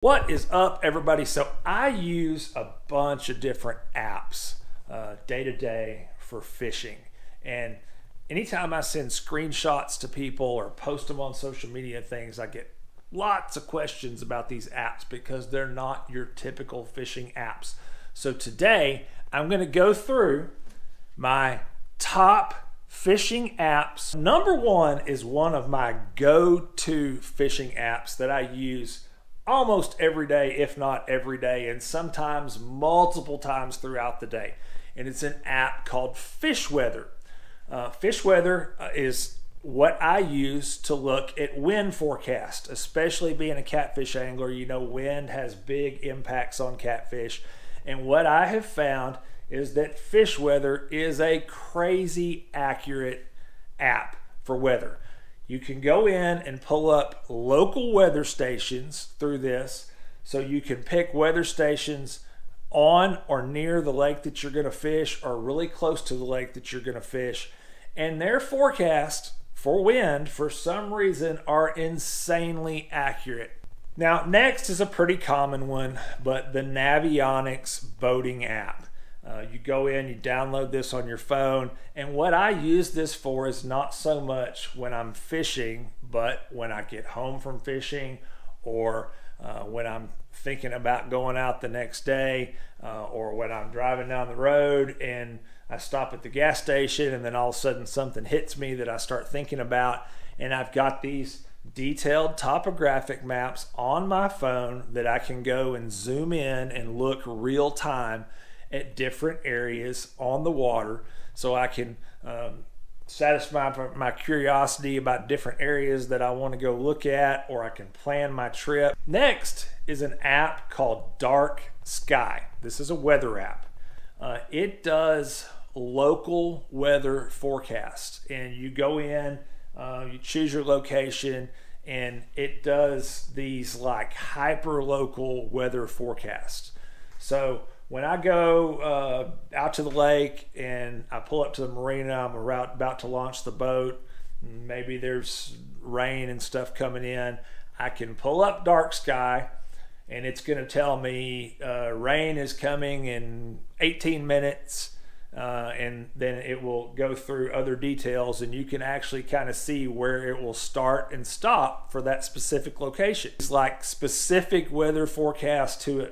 What is up, everybody? So I use a bunch of different apps day to day for fishing, and anytime I send screenshots to people or post them on social media and things, I get lots of questions about these apps because they're not your typical fishing apps. So today I'm going to go through my top fishing apps. Number one is one of my go-to fishing apps that I use almost every day, if not every day, and sometimes multiple times throughout the day. And it's an app called FishWeather. FishWeather is what I use to look at wind forecast, especially being a catfish angler. You know, wind has big impacts on catfish. And what I have found is that FishWeather is a crazy accurate app for weather. You can go in and pull up local weather stations through this, so you can pick weather stations on or near the lake that you're going to fish or really close to the lake that you're going to fish. And their forecast for wind, for some reason, are insanely accurate. Now, next is a pretty common one, but the Navionics boating app. You go in, you download this on your phone, and what I use this for is not so much when I'm fishing, but when I get home from fishing, or when I'm thinking about going out the next day, or when I'm driving down the road and I stop at the gas station and then all of a sudden something hits me that I start thinking about, and I've got these detailed topographic maps on my phone that I can go and zoom in and look real time at different areas on the water, so I can satisfy my curiosity about different areas that I want to go look at, or I can plan my trip. Next is an app called Dark Sky. This is a weather app. It does local weather forecasts, and you go in, you choose your location, and it does these like hyper local weather forecasts. So when I go out to the lake and I pull up to the marina, I'm about to launch the boat, maybe there's rain and stuff coming in, I can pull up Dark Sky and it's going to tell me rain is coming in 18 minutes, and then it will go through other details, and you can actually kind of see where it will start and stop for that specific location. It's like specific weather forecast to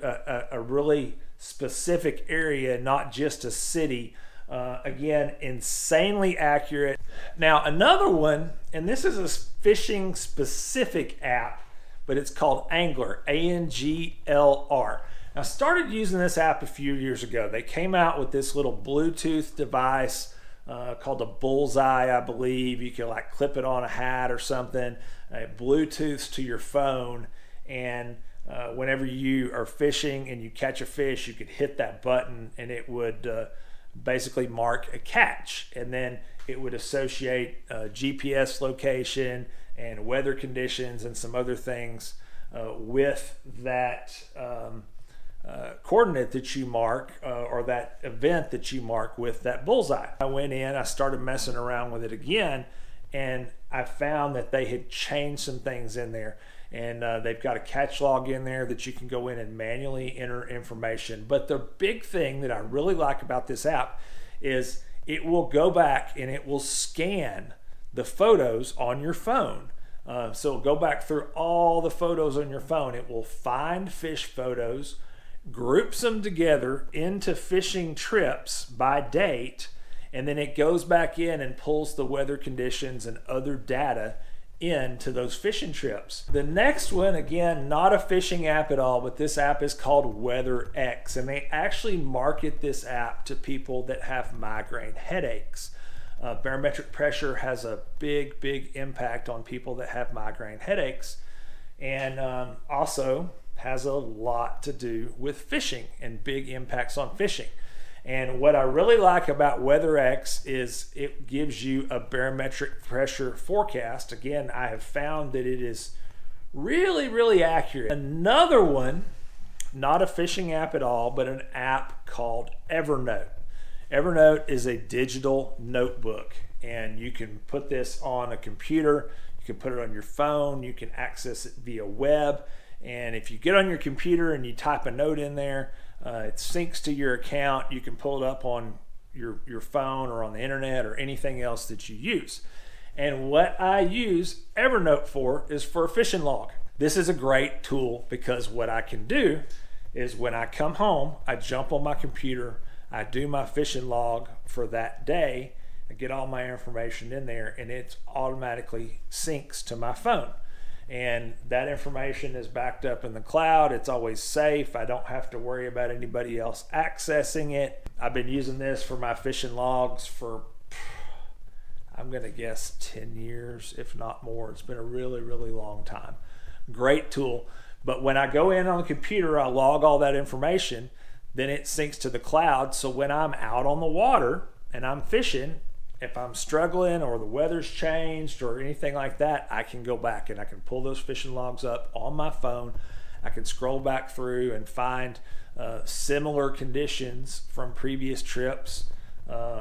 a really specific area, not just a city. Again, insanely accurate. Now another one, and this is a fishing specific app, but it's called Angler, A-N-G-L-R. I started using this app a few years ago. They came out with this little Bluetooth device called a Bullseye, I believe. You can like clip it on a hat or something. It Bluetooths to your phone, and whenever you are fishing and you catch a fish, you could hit that button and it would basically mark a catch, and then it would associate GPS location and weather conditions and some other things with that coordinate that you mark, or that event that you mark with that bullseye. I went in, I started messing around with it again, and I found that they had changed some things in there. And they've got a catch log in there that you can go in and manually enter information. But the big thing that I really like about this app is it will go back and it will scan the photos on your phone. So it'll go back through all the photos on your phone. It will find fish photos, groups them together into fishing trips by date, and then it goes back in and pulls the weather conditions and other data into those fishing trips. The next one, again, not a fishing app at all, but this app is called WeatherX, and they actually market this app to people that have migraine headaches. Barometric pressure has a big impact on people that have migraine headaches, and also has a lot to do with fishing and big impacts on fishing. And what I really like about WeatherX is it gives you a barometric pressure forecast. Again, I have found that it is really accurate. Another one, not a fishing app at all, but an app called Evernote. Evernote is a digital notebook, and you can put this on a computer, you can put it on your phone, you can access it via web, And if you get on your computer and you type a note in there, it syncs to your account. You can pull it up on your phone or on the internet or anything else that you use. And what I use Evernote for is for a fishing log. This is a great tool because what I can do is when I come home, I jump on my computer, I do my fishing log for that day, I get all my information in there, and it automatically syncs to my phone. And that information is backed up in the cloud. It's always safe. I don't have to worry about anybody else accessing it. I've been using this for my fishing logs for, I'm gonna guess 10 years, if not more. It's been a really, really long time. Great tool. But when I go in on the computer, I log all that information, then it syncs to the cloud. So when I'm out on the water and I'm fishing, if I'm struggling or the weather's changed or anything like that, I can go back and I can pull those fishing logs up on my phone. I can scroll back through and find similar conditions from previous trips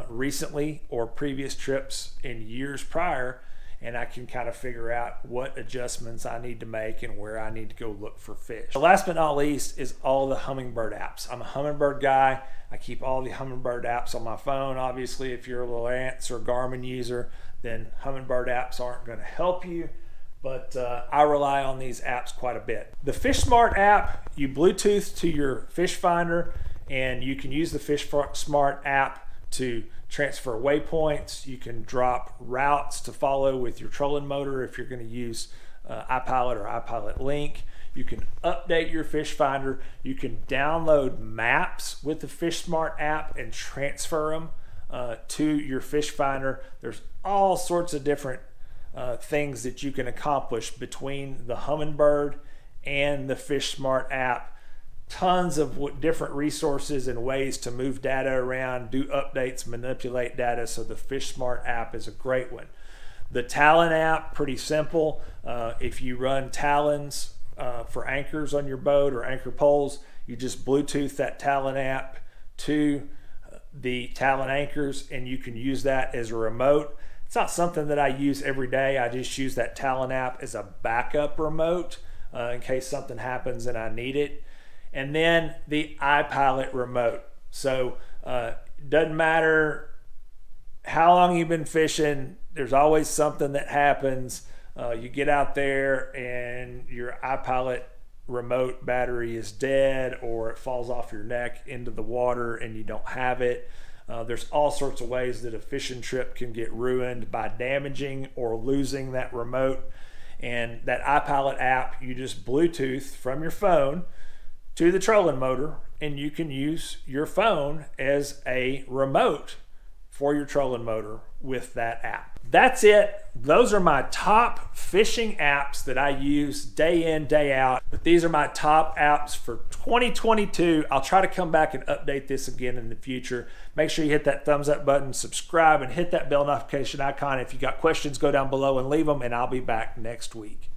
recently or previous trips in years prior, and I can kind of figure out what adjustments I need to make and where I need to go look for fish. Last but not least is all the Humminbird apps. I'm a Humminbird guy. I keep all the Humminbird apps on my phone. Obviously, if you're a Lowrance or Garmin user, then Humminbird apps aren't going to help you, but I rely on these apps quite a bit. The FishSmart app, you Bluetooth to your fish finder, and you can use the FishSmart app to transfer waypoints. You can drop routes to follow with your trolling motor if you're going to use iPilot or iPilot Link. You can update your fish finder. You can download maps with the FishSmart app and transfer them to your fish finder. There's all sorts of different things that you can accomplish between the Humminbird and the FishSmart app. Tons of different resources and ways to move data around, do updates, manipulate data. So the FishSmart app is a great one. The Talon app, pretty simple. If you run Talons for anchors on your boat or anchor poles, you just Bluetooth that Talon app to the Talon anchors, and you can use that as a remote. It's not something that I use every day. I just use that Talon app as a backup remote in case something happens and I need it. And then the iPilot remote. So doesn't matter how long you've been fishing, there's always something that happens. You get out there and your iPilot remote battery is dead, or it falls off your neck into the water and you don't have it. There's all sorts of ways that a fishing trip can get ruined by damaging or losing that remote. And that iPilot app, you just Bluetooth from your phone to the trolling motor, and you can use your phone as a remote for your trolling motor with that app. That's it. Those are my top fishing apps that I use day in, day out. But these are my top apps for 2022. I'll try to come back and update this again in the future. Make sure you hit that thumbs up button, subscribe, and hit that bell notification icon. If you got questions, go down below and leave them, and I'll be back next week.